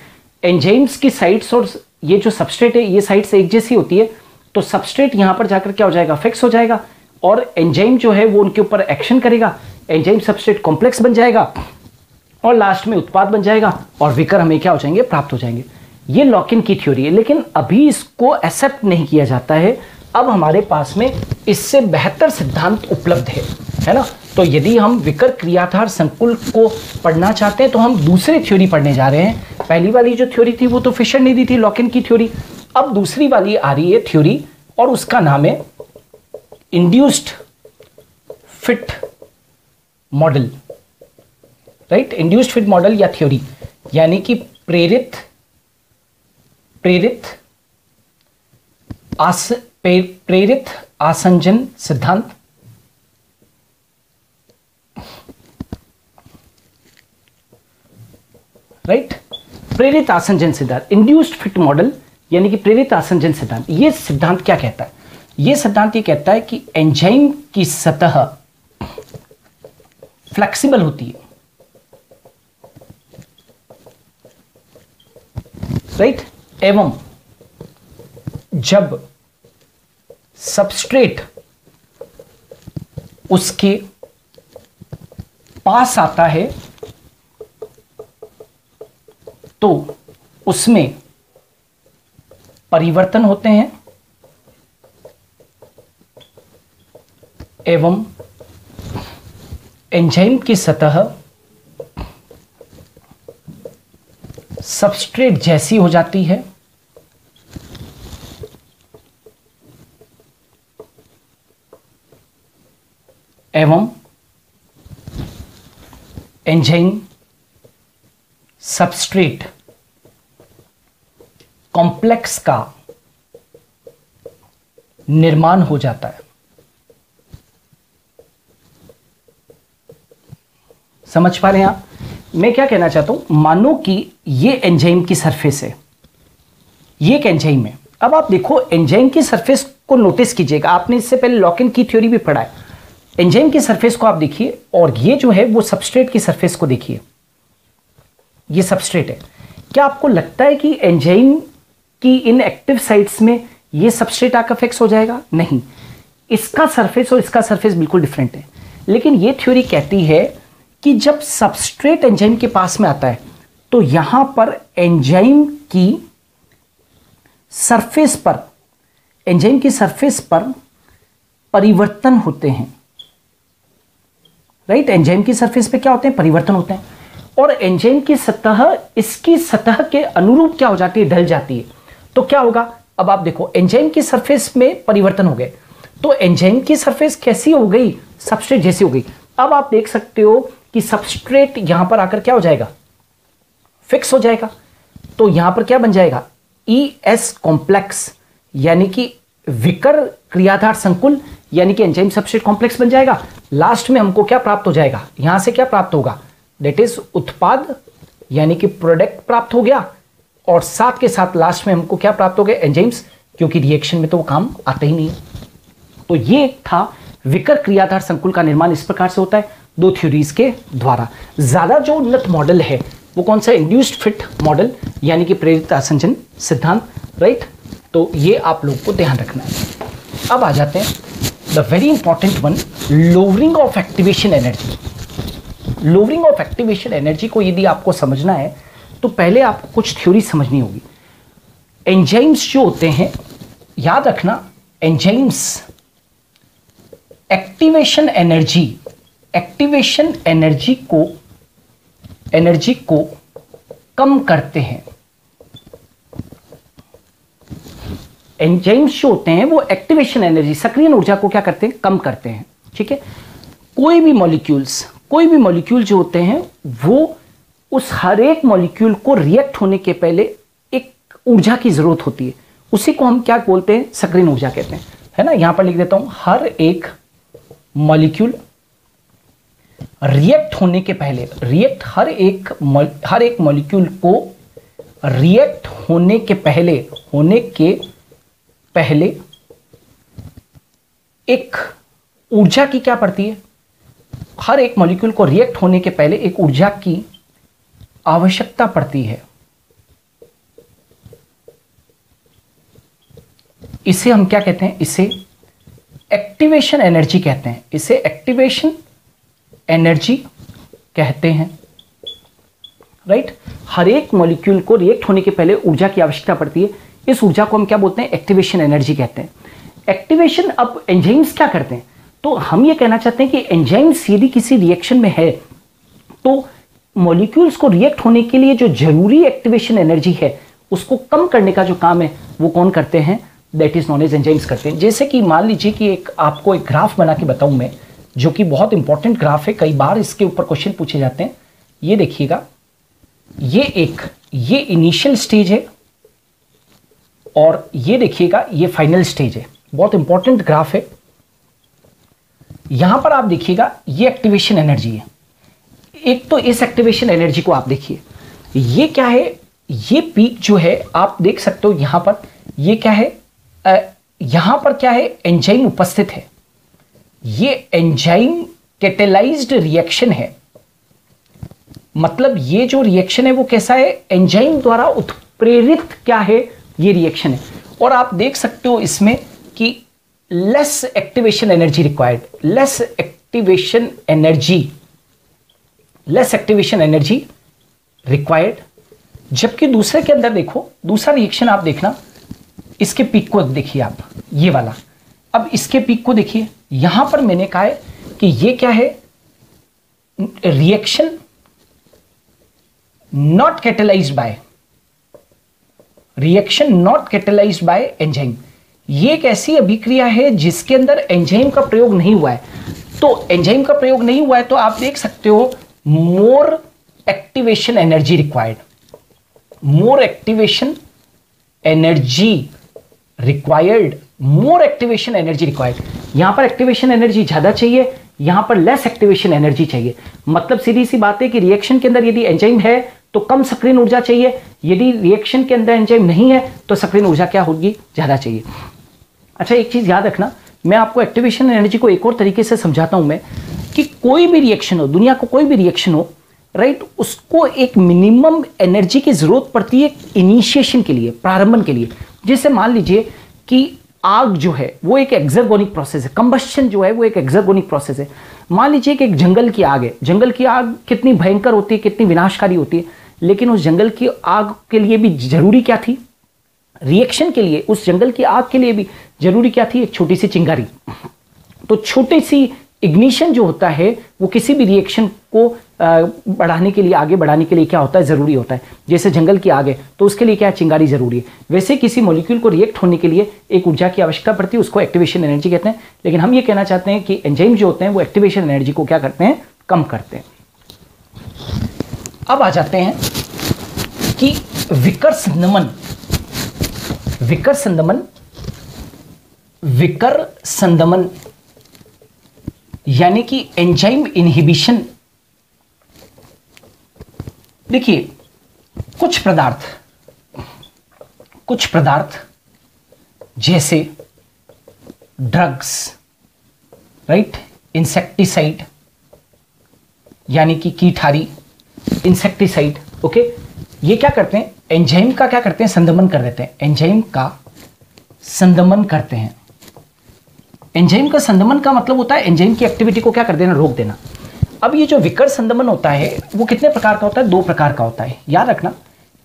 एंजाइम्स की साइट्स और ये जो सबस्ट्रेट है ये साइट्स एक जैसी होती है। तो सबस्ट्रेट यहां पर जाकर क्या हो जाएगा? फिक्स हो जाएगा, और एंजाइम जो है वो उनके ऊपर एक्शन करेगा, एंजाइम सबस्ट्रेट कॉम्प्लेक्स बन जाएगा और लास्ट में उत्पाद बन जाएगा और विकर हमें क्या हो जाएंगे? प्राप्त हो जाएंगे। ये लॉक इन की थ्योरी है, लेकिन अभी इसको एक्सेप्ट नहीं किया जाता है। अब हमारे पास में इससे बेहतर सिद्धांत उपलब्ध है ना। तो यदि हम विकर क्रियाधार संकुल को पढ़ना चाहते हैं तो हम दूसरी थ्योरी पढ़ने जा रहे हैं। पहली वाली जो थ्योरी थी वो तो फिशर ने दी थी, लॉक इन की थ्योरी। अब दूसरी वाली आ रही है थ्योरी और उसका नाम है induced fit model, right. Induced fit model या थ्योरी, यानी कि प्रेरित आसंजन सिद्धांत, राइट। प्रेरित आसंजन सिद्धांत, इंड्यूस्ड फिट मॉडल, यानी कि प्रेरित आसंजन सिद्धांत। यह सिद्धांत क्या कहता है? यह सिद्धांत ये कहता है कि एंजाइम की सतह फ्लेक्सिबल होती है, राइट, एवं जब सबस्ट्रेट उसके पास आता है तो उसमें परिवर्तन होते हैं एवं एंजाइम की सतह सबस्ट्रेट जैसी हो जाती है एवं एंजाइम सबस्ट्रेट कॉम्प्लेक्स का निर्माण हो जाता है। समझ पा रहे हैं आप? मैं क्या कहना चाहता हूं, मानो कि ये एंजाइम की सरफेस है, ये एक एंजाइम है। अब आप देखो एंजाइम की सरफेस को नोटिस कीजिएगा, आपने इससे पहले लॉक इन की थ्योरी भी पढ़ा है। एंजाइम की सरफेस को आप देखिए और ये जो है वो सबस्ट्रेट की सरफेस को देखिए, ये सबस्ट्रेट है। क्या आपको लगता है कि एंजाइम की इन एक्टिव साइट्स में ये सबस्ट्रेट आकर फिक्स हो जाएगा? नहीं, इसका सरफेस और इसका सरफेस बिल्कुल डिफरेंट है। लेकिन ये थ्योरी कहती है कि जब सबस्ट्रेट एंजाइम के पास में आता है तो यहां पर एंजाइम की सरफेस पर परिवर्तन होते हैं। राइट, एंजाइम की सरफेस पे क्या होते हैं? परिवर्तन होते हैं। और एंजाइम की सतह इसकी सतह के अनुरूप क्या हो जाती है? ढल जाती है। तो क्या होगा? अब आप देखो, एंजाइम की सरफेस में परिवर्तन हो गए, तो एंजाइम की सरफेस कैसी हो गई? सबस्ट्रेट जैसी हो गई। अब आप देख सकते हो कि सबस्ट्रेट यहां पर आकर क्या हो जाएगा? फिक्स हो जाएगा। तो यहां पर क्या बन जाएगा? ES कॉम्प्लेक्स, यानी कि विकर क्रियाधार संकुल, यानी कि एंजाइम सबस्ट्रेट कॉम्प्लेक्स बन जाएगा। लास्ट में हमको क्या प्राप्त हो जाएगा? यहां से क्या प्राप्त होगा? दैट इज उत्पाद, यानी कि प्रोडक्ट प्राप्त हो गया। और साथ के साथ लास्ट में हमको क्या प्राप्त हो गया? एंजाइम्स, क्योंकि रिएक्शन में तो वो काम आता ही नहीं है। तो ये था विकर क्रियाधार संकुल का निर्माण इस प्रकार से होता है, दो थ्योरीज के द्वारा। ज्यादा जो उन्नत मॉडल है वो कौन सा? इंड्यूस्ड फिट मॉडल, यानी कि प्रेरित आसंजन सिद्धांत। राइट, तो ये आप लोग को ध्यान रखना है। अब आ जाते हैं the very important one, lowering of activation energy. Lowering of activation energy को यदि आपको समझना है तो पहले आपको कुछ थ्योरी समझनी होगी। एंजाइम्स जो होते हैं, याद रखना, एंजाइम्स एक्टिवेशन एनर्जी को कम करते हैं। एंजाइम्स जो होते हैं वो एक्टिवेशन एनर्जी, सक्रियण ऊर्जा को क्या करते हैं? कम करते हैं। ठीक है, कोई भी मॉलिक्यूल जो होते हैं वो उस हर एक मॉलिक्यूल को रिएक्ट होने के पहले एक ऊर्जा की जरूरत होती है। उसी को हम क्या बोलते हैं? सक्रियण ऊर्जा कहते हैं, है ना। यहां पर लिख देता हूं, हर एक मॉलिक्यूल रिएक्ट होने के पहले, हर एक मॉलिक्यूल को रिएक्ट होने के पहले एक ऊर्जा की क्या पड़ती है? हर एक मॉलिक्यूल को रिएक्ट होने के पहले एक ऊर्जा की आवश्यकता पड़ती है। इसे हम क्या कहते हैं? इसे एक्टिवेशन एनर्जी कहते हैं। इसे एक्टिवेशन एनर्जी कहते हैं। राइट, हर एक मॉलिक्यूल को रिएक्ट होने के पहले ऊर्जा की आवश्यकता पड़ती है। इस ऊर्जा को हम क्या बोलते हैं? एक्टिवेशन एनर्जी कहते हैं। एक्टिवेशन, अब एंजाइम्स क्या करते हैं? तो हम ये कहना चाहते हैं कि एंजाइम्स यदि किसी रिएक्शन में है तो मॉलिक्यूल्स को रिएक्ट होने के लिए जो जरूरी एक्टिवेशन एनर्जी है उसको कम करने का जो काम है वो कौन करते हैं? That is non as enzymes करते हैं। जैसे कि मान लीजिए कि आपको एक ग्राफ बना के बताऊं मैं, जो कि बहुत इंपॉर्टेंट ग्राफ है, कई बार इसके ऊपर क्वेश्चन पूछे जाते हैं। ये देखिएगा, ये इनिशियल स्टेज है और ये देखिएगा ये फाइनल स्टेज है। बहुत इंपॉर्टेंट ग्राफ है। यहां पर आप देखिएगा ये एक्टिवेशन एनर्जी है। एक तो इस एक्टिवेशन एनर्जी को आप देखिए, ये क्या है? ये पीक जो है आप देख सकते हो यहां पर, ये क्या है? यहां पर क्या है? एंजाइम उपस्थित है। ये एंजाइम कैटेलाइज्ड रिएक्शन है। मतलब ये जो रिएक्शन है वो कैसा है? एंजाइम द्वारा उत्प्रेरित क्या है? ये रिएक्शन है। और आप देख सकते हो इसमें कि less activation energy required, less activation energy required. जबकि दूसरे के अंदर देखो, दूसरा रिएक्शन आप देखना, इसके पीक को देखिए आप, ये वाला। अब इसके पीक को देखिए, यहां पर मैंने कहा है कि ये क्या है? Reaction not catalysed bye enzyme. ये एक ऐसी अभिक्रिया है जिसके अंदर एंजाइम का प्रयोग नहीं हुआ है। तो एंजाइम का प्रयोग नहीं हुआ है तो आप देख सकते हो मोर एक्टिवेशन एनर्जी रिक्वायर्ड, मोर एक्टिवेशन एनर्जी रिक्वायर्ड। यहां पर एक्टिवेशन एनर्जी ज्यादा चाहिए, यहां पर लेस एक्टिवेशन एनर्जी चाहिए। मतलब सीधी सी बात है कि रिएक्शन के अंदर यदि एंजाइम है तो कम सक्रियण ऊर्जा चाहिए, यदि रिएक्शन के अंदर एंजाइम नहीं है तो सक्रियण ऊर्जा क्या होगी? ज्यादा चाहिए। अच्छा, एक चीज याद रखना, मैं आपको एक्टिवेशन एनर्जी को एक और तरीके से समझाता हूं मैं, कि कोई भी रिएक्शन हो, दुनिया को कोई भी रिएक्शन हो, राइट, उसको एक मिनिमम एनर्जी की जरूरत पड़ती है इनिशिएशन के लिए, प्रारंभन के लिए। जैसे मान लीजिए कि आग जो है वो एक एक्सर्गोनिक प्रोसेस है, कंबस्शन जो है वो एक एक्सर्गोनिक प्रोसेस है। मान लीजिए कि एक जंगल की आग है, जंगल की आग कितनी भयंकर होती है, कितनी विनाशकारी होती है, लेकिन उस जंगल की आग के लिए भी जरूरी क्या थी, रिएक्शन के लिए, उस जंगल की आग के लिए भी जरूरी क्या थी, एक छोटी सी चिंगारी। तो छोटी सी इग्निशन जो होता है वो किसी भी रिएक्शन को बढ़ाने के लिए, आगे बढ़ाने के लिए क्या होता है, जरूरी होता है। जैसे जंगल की आग है तो उसके लिए क्या है, चिंगारी जरूरी है। वैसे किसी मॉलिक्यूल को रिएक्ट होने के लिए एक ऊर्जा की आवश्यकता पड़ती है, उसको एक्टिवेशन एनर्जी कहते हैं। लेकिन हम ये कहना चाहते हैं कि एंजाइम जो होते हैं वो एक्टिवेशन एनर्जी को क्या करते हैं, कम करते हैं। अब आ जाते हैं कि विकर्स नमन, विकर संदमन यानी कि एंजाइम इनहिबिशन। देखिए कुछ पदार्थ जैसे ड्रग्स, राइट, इंसेक्टिसाइड यानी कि कीटहारी, इंसेक्टिसाइड, ओके, ये क्या करते हैं, एंजाइम का क्या करते हैं, संदमन कर देते हैं, एंजाइम का संदमन करते हैं। एंजाइम का संदमन का मतलब होता है एंजाइम की एक्टिविटी को क्या कर देना, रोक देना। अब ये जो विकर संदमन होता है वो कितने प्रकार का होता है, दो प्रकार का होता है, याद रखना।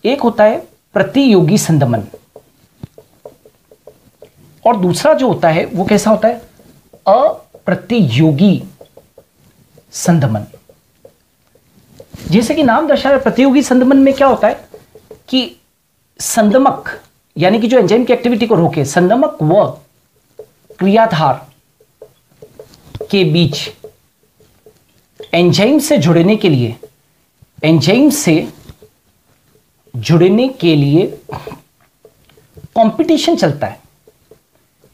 एक होता है प्रतियोगी संदमन और दूसरा जो होता है वो कैसा होता है, अप्रतियोगी संदमन। जैसे कि नाम दर्शा रहा है, प्रतियोगी संदमन में क्या होता है कि संदमक यानी कि जो एंजाइम की एक्टिविटी को रोके, संदमक व क्रियाधार के बीच एंजाइम से जुड़ने के लिए कंपटीशन चलता है।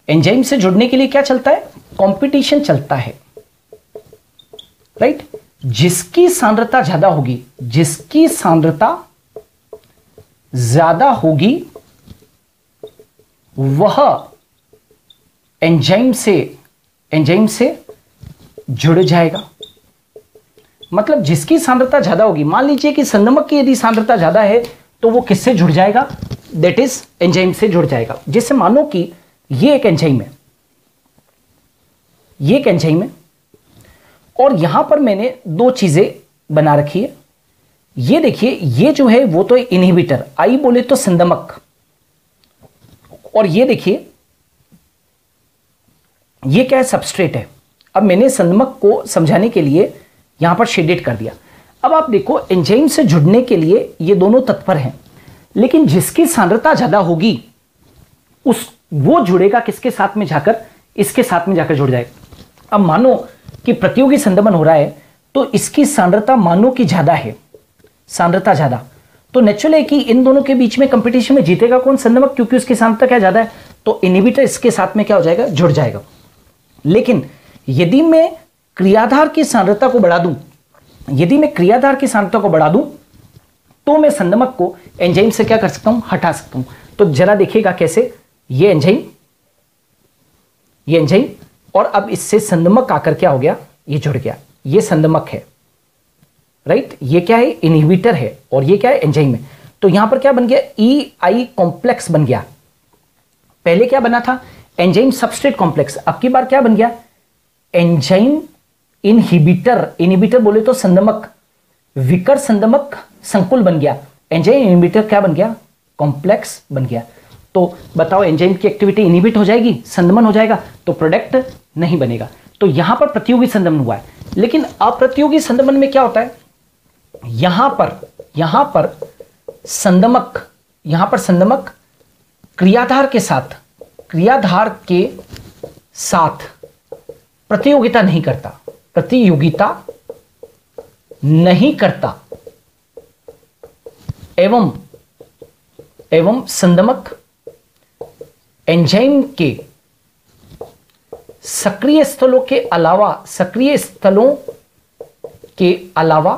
एंजाइम से जुड़ने के लिए क्या चलता है, कंपटीशन चलता है, राइट। जिसकी सांद्रता ज्यादा होगी वह एंजाइम से जुड़ जाएगा। मतलब जिसकी सांद्रता ज्यादा होगी, मान लीजिए कि संदमक की यदि सांद्रता ज्यादा है तो वो किससे जुड़ जाएगा, दैट इज एंजाइम से जुड़ जाएगा। जैसे मानो कि ये एक एंजाइम है, और यहां पर मैंने दो चीजें बना रखी है। ये देखिए, ये जो है वो तो इनहिबिटर, आई बोले तो संदमक, और ये देखिए ये क्या है, सबस्ट्रेट है। अब मैंने संदमक को समझाने के लिए यहां पर शेडेड कर दिया। अब आप देखो, एंजाइम से जुड़ने के लिए ये दोनों तत्पर हैं, लेकिन जिसकी सांद्रता ज्यादा होगी वो जुड़ेगा किसके साथ में जाकर, इसके साथ में जाकर जुड़ जाएगा। अब मानो कि प्रतियोगी संदमन हो रहा है तो इसकी सांद्रता मानो कि ज्यादा है, सांद्रता ज्यादा, तो नेचुरल है कि इन दोनों के बीच में कंपटीशन में जीतेगा कौन, संदमक, क्योंकि उसकी सांद्रता क्या ज्यादा है, तो इनहिबिटर इसके साथ में क्या हो जाएगा, जुड़ जाएगा। लेकिन यदि मैं क्रियाधार की सांद्रता को बढ़ा दूं, तो मैं संदमक को एंजाइम से क्या कर सकता हूं, हटा सकता हूं। तो जरा देखिएगा कैसे, ये एंजाइम और अब इससे संदमक आकर क्या हो गया, ये जुड़ गया, ये संदमक है, राइट, ये क्या है, इनहिबिटर है, और ये क्या है, एंजाइम है। तो यहां पर क्या बन गया, EI कॉम्प्लेक्स बन गया। पहले क्या बना था, एंजाइम सबस्ट्रेट कॉम्प्लेक्स, अब की बार क्या बन गया, एंजाइम इनहिबिटर बोले तो संदमक, विकर संदमक संकुल बन गया, एंजाइम इनहिबिटर क्या बन गया, कॉम्प्लेक्स बन गया। तो बताओ, एंजाइम की एक्टिविटी इनहिबिट हो जाएगी, संदमन हो जाएगा, तो प्रोडक्ट नहीं बनेगा। तो यहां पर प्रतियोगी संदमन हुआ है। लेकिन अप्रतियोगी संदमन में क्या होता है, यहां पर संदमक क्रियाधार के साथ प्रतियोगिता नहीं करता, एवं संदमक एंजाइम के सक्रिय स्थलों के अलावा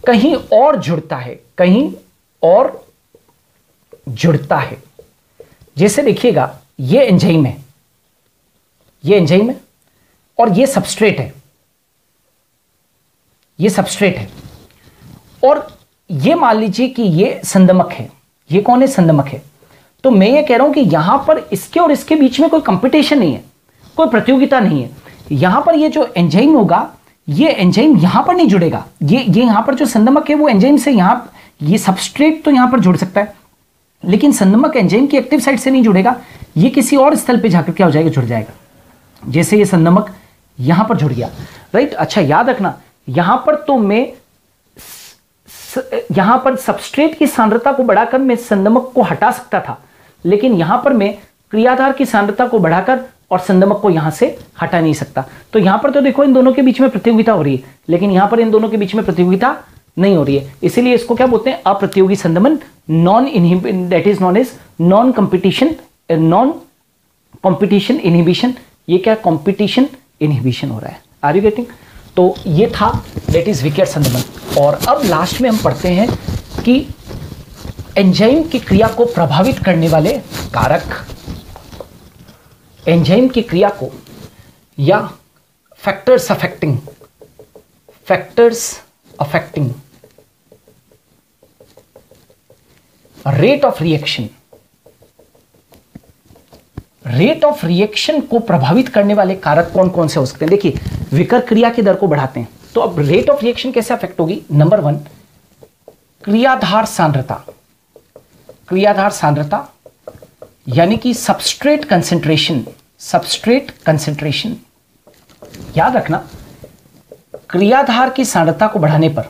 कहीं और जुड़ता है। जैसे देखिएगा, ये एंजाइम है और ये सबस्ट्रेट है, ये सबस्ट्रेट है, और ये मान लीजिए कि ये संदमक है। ये कौन है? संदमक है। तो मैं ये कह रहा हूं कि यहां पर इसके और इसके बीच में कोई कंपटीशन नहीं है, कोई प्रतियोगिता नहीं है। यहां पर ये जो एंजाइम होगा, ये एंजाइम यहां पर नहीं जुड़ेगा। ये यहां पर जो संदमक है वो एंजाइम से यहां, ये सबस्ट्रेट तो यहां पर जुड़ सकता है, लेकिन संदमक एंजाइम की एक्टिव साइट से नहीं जुड़ेगा। ये किसी और स्थल पे जाकर क्या हो जाएगा? जुड़ जाएगा। जैसे ये संदमक यहां पर जुड़ गया, राइट। अच्छा याद रखना, यहां पर तो मैं यहां पर सबस्ट्रेट की सांद्रता को बढ़ाकर मैं संदमक को हटा सकता था, लेकिन यहां पर मैं क्रियाधार की सांद्रता को बढ़ाकर और संदमक को यहां से हटा नहीं सकता। तो यहां पर तो देखो इन दोनों के बीच में प्रतियोगिता हो रही है, लेकिन यहां पर इन दोनों के बीच में प्रतियोगिता नहीं हो रही है। इसीलिए इसको क्या बोलते हैं? अप्रतियोगी संदमन, that is non as non competition, non competition inhibition. ये क्या? कंपटीशन इनहिबिशन हो रहा है। Are you getting? तो ये था दैट इज विकेट संदमन। और अब लास्ट में हम पढ़ते हैं कि एंजाइम की क्रिया को प्रभावित करने वाले कारक, एंजाइम की क्रिया को, या factors affecting rate of reaction को प्रभावित करने वाले कारक कौन कौन से हो सकते हैं? देखिए, विकर क्रिया की दर को बढ़ाते हैं, तो अब रेट ऑफ रिएक्शन कैसे अफेक्ट होगी? नंबर 1, क्रियाधार सांद्रता यानी कि सबस्ट्रेट कंसेंट्रेशन। याद रखना, क्रियाधार की सांद्रता को बढ़ाने पर,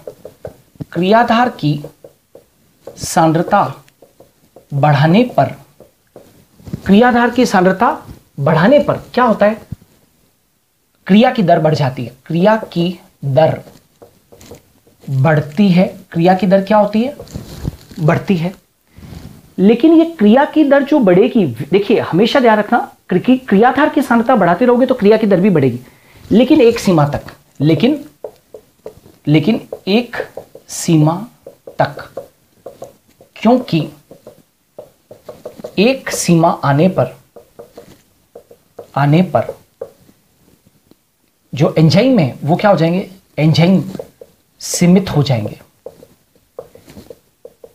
क्रियाधार की सांद्रता बढ़ाने पर क्या होता है? क्रिया की दर बढ़ जाती है, क्रिया की दर बढ़ती है। क्रिया की दर क्या होती है? बढ़ती है। लेकिन ये क्रिया की दर जो बढ़ेगी, देखिए हमेशा ध्यान रखना, क्रियाधार की सांद्रता बढ़ाते रहोगे तो क्रिया की दर भी बढ़ेगी, लेकिन एक सीमा तक। लेकिन एक सीमा तक, क्योंकि एक सीमा आने पर जो एंजाइम है वो क्या हो जाएंगे? एंजाइम सीमित हो जाएंगे।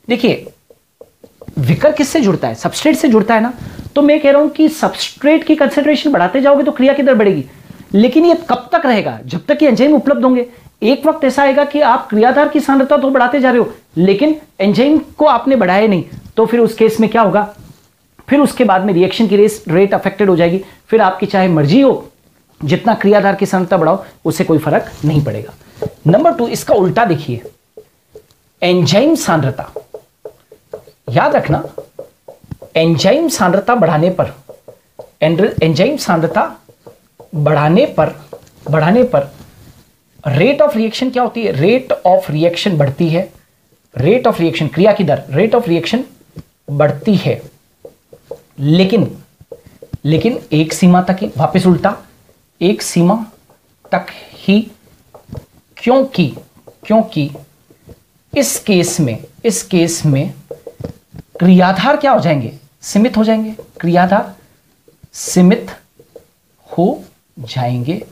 देखिए, विकर किससे जुड़ता है? सबस्ट्रेट से जुड़ता है ना। तो मैं कह रहा हूं कि सबस्ट्रेट की कंसेंट्रेशन बढ़ाते जाओगे तो क्रिया की दर बढ़ेगी, लेकिन ये कब तक रहेगा? जब तक कि एंजाइम उपलब्ध होंगे। एक वक्त ऐसा आएगा कि आप क्रियाधार की सांद्रता तो बढ़ाते जा रहे हो, लेकिन एंजाइम को आपने बढ़ाया नहीं, तो फिर उस केस में क्या होगा? फिर उसके बाद में रिएक्शन की रेट अफेक्टेड हो जाएगी। फिर आपकी चाहे मर्जी हो, जितना क्रियाधार की सांद्रता बढ़ाओ, उससे कोई फर्क नहीं पड़ेगा। नंबर 2, इसका उल्टा देखिए, एंजाइम सांद्रता। याद रखना, एंजाइम सांद्रता बढ़ाने पर रेट ऑफ रिएक्शन क्या होती है? रेट ऑफ रिएक्शन बढ़ती है। रेट ऑफ रिएक्शन, क्रिया की दर, रेट ऑफ रिएक्शन बढ़ती है, लेकिन एक सीमा तक ही। वापस उल्टा, एक सीमा तक ही, क्योंकि इस केस में क्रियाधार क्या हो जाएंगे? सीमित हो जाएंगे। क्रियाधार सीमित हो जाएंगे।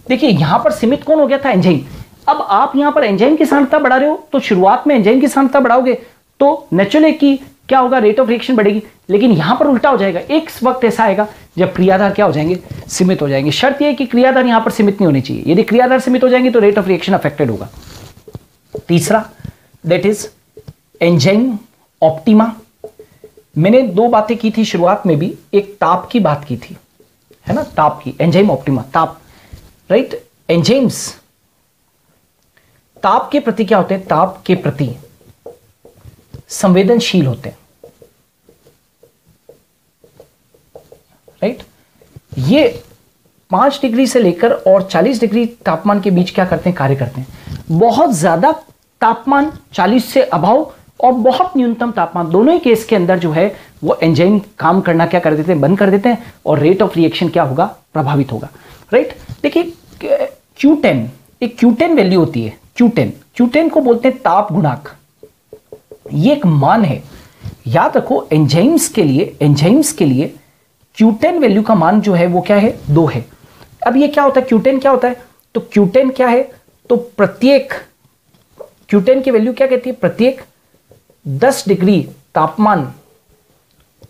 देखिए, यहां पर सीमित कौन हो गया था? एंजाइम। अब आप यहां पर एंजाइम की सांद्रता बढ़ा रहे हो, तो शुरुआत में एंजाइम की सांद्रता बढ़ाओगे तो नेचुरली की क्या होगा? रेट ऑफ रिएक्शन बढ़ेगी। लेकिन यहां पर उल्टा हो जाएगा। एक वक्त ऐसा आएगा जब क्रियाधार क्या हो जाएंगे? सीमित हो जाएंगे। शर्त यह है कि क्रियाधार यहां पर सीमित नहीं होनी चाहिए। यदि क्रियाधार सीमित हो जाएंगे तो रेट ऑफ रिएक्शन अफेक्टेड होगा। तीसरा, दैट इज एंजाइम ऑप्टिमा। मैंने 2 बातें की थी शुरुआत में भी, एक ताप की बात की थी, है ना, ताप की। एंजाइम ऑप्टिमा, ताप, राइट। एंजाइम्स ताप के प्रति क्या होते हैं? ताप के प्रति संवेदनशील होते हैं, राइट। ये 5 डिग्री से लेकर और 40 डिग्री तापमान के बीच क्या करते हैं? कार्य करते हैं। बहुत ज्यादा तापमान 40 से अभाव और बहुत न्यूनतम तापमान, दोनों ही केस के अंदर जो है वो एंजाइम काम करना क्या कर देते हैं? बंद कर देते हैं, और रेट ऑफ रिएक्शन क्या होगा? प्रभावित होगा, राइट। देखिए, Q10, एक Q10 वैल्यू होती है। Q10 को बोलते हैं ताप गुणांक। ये एक मान है, याद रखो। एंजाइम्स के लिए Q10 वैल्यू का मान जो है वो क्या है? 2 है। अब ये क्या होता है? Q10 क्या होता है? तो Q10 क्या है? तो प्रत्येक Q10 की वैल्यू क्या कहती है, प्रत्येक 10 डिग्री तापमान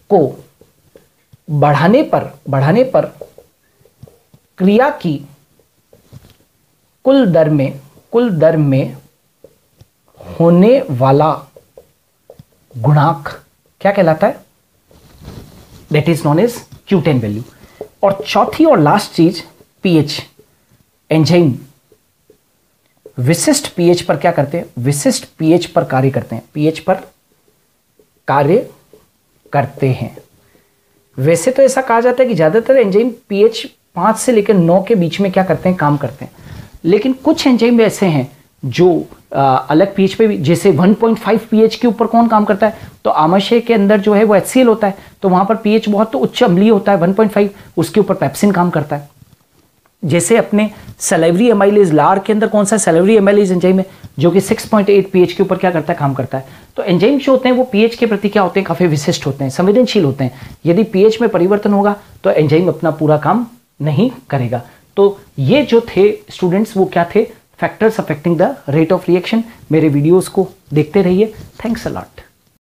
को बढ़ाने पर क्रिया की कुल दर में होने वाला गुणांक क्या कहलाता है, that is non as Q10 value. और चौथी और लास्ट चीज पीएच। एंजाइम विशिष्ट पीएच पर क्या करते हैं, विशिष्ट पीएच पर कार्य करते हैं, पीएच पर कार्य करते हैं। वैसे तो ऐसा कहा जाता है कि ज्यादातर एंजाइम पीएच 5 से लेकर 9 के बीच में क्या करते हैं, काम करते हैं, लेकिन कुछ एंजाइम ऐसे हैं जो अलग पीएच पे भी, जैसे 1.5 पीएच के ऊपर कौन काम करता है, तो आमाशय के अंदर जो है वो HCl होता है, तो वहां पर पीएच बहुत तो उच्च अम्लीय होता है 1.5, उसके ऊपर पेप्सिन काम करता है। जैसे अपने सलाइवरी एमाइलेज, लार के अंदर कौन सा सलाइवरी एमाइलेज एंजाइम है जो कि 6.8 पीएच के ऊपर क्या करता है, काम करता है। तो एंजाइम जो होते हैं वो पीएच के प्रति क्या होते हैं, काफी विशिष्ट होते हैं, संवेदनशील होते हैं। यदि पीएच में परिवर्तन होगा तो एंजाइम अपना पूरा काम नहीं करेगा। तो ये जो थे स्टूडेंट्स, वो क्या थे, factors affecting the rate of reaction. मेरे वीडियोस को देखते रहिए। Thanks a lot.